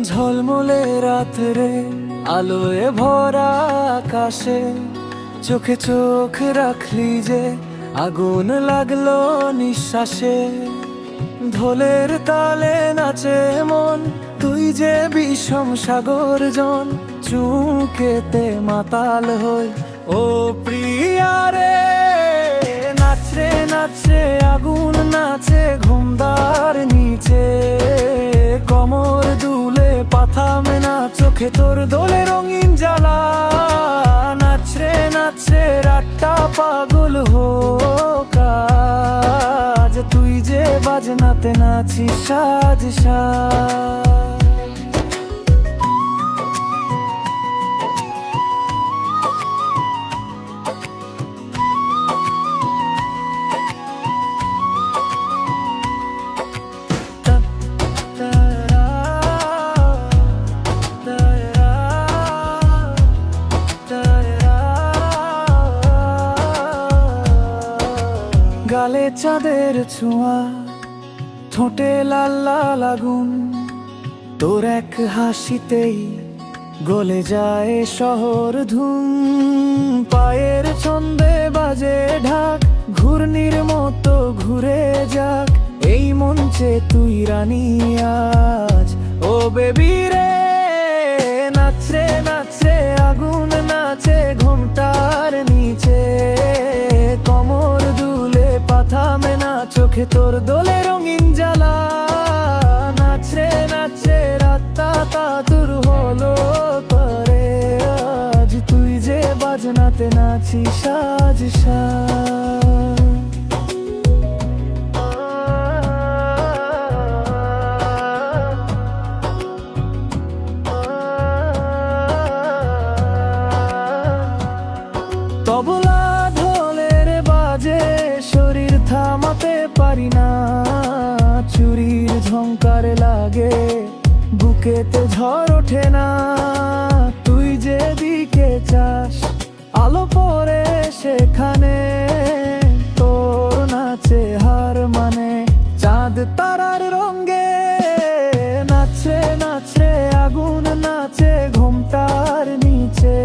ঝলমলে রাত্রে আলোয় ভরা আকাশে চোখে চোখ রাখলি যে আগুন লাগলো নিঃশ্বাসে। ঢোলের তালে নাচে মন, তুই যে বিষম সাগর জন, চুকেতে মাতাল হই ও প্রিয়া রে। নাচরে নাচরে আগুন নাচে ঘুমদার নিচে, কমর দুলে পাথা মেনা চোখে তোর দোলে রঙিন জ্বালা। নাচরে নাচরে রাতটা পাগল হোক আজ, তুই যে বাজনাতে নাচিস সাজ সাজ। গালে চাঁদের ছোঁয়া, ঠোঁটে লাল লাল আগুন, তোর এক হাসিতেই গলে যায় শহর ধুম। পায়ের ছন্দে বাজে ঢাক, ঘূর্ণির মতো ঘুরে যাক এই মঞ্চে তুই রানী আজ ও বেবি রে। নাচরে নাচরে আগুন নাচে ঘুমটার নিচে, কমর দুলে পাথা মেনা চোখে তোর দোলে রঙিন জ্বালা। নাচরে নাচরে রাতটা তাতুর হলো পারে আজ, তুই যে বাজনাতে নাচিস সাজ সাজ। তবলা ঢোলের বাজে শরীর থামাতে পারি না, চুরির ঝংকার লাগে বুকেতে ঝড় ওঠে না। তুই যেদিকে চাস আলো পরে সেখানে, তোর নাচে হার মানে চাঁদ তারার রঙে। নাচে নাচে আগুন নাচে ঘুমটার নিচে,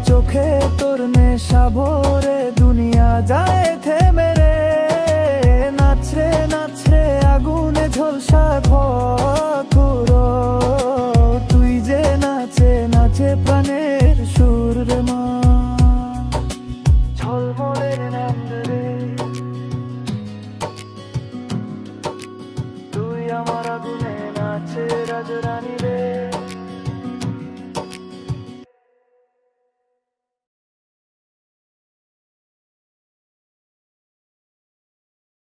চোখে তোর নেশা ভরে দুনিয়া যায় থেমে রে। নাচরে নাচরে আগুনে ঝলসা ঘর, তুই যে নাচে নাচে প্রাণের সুর।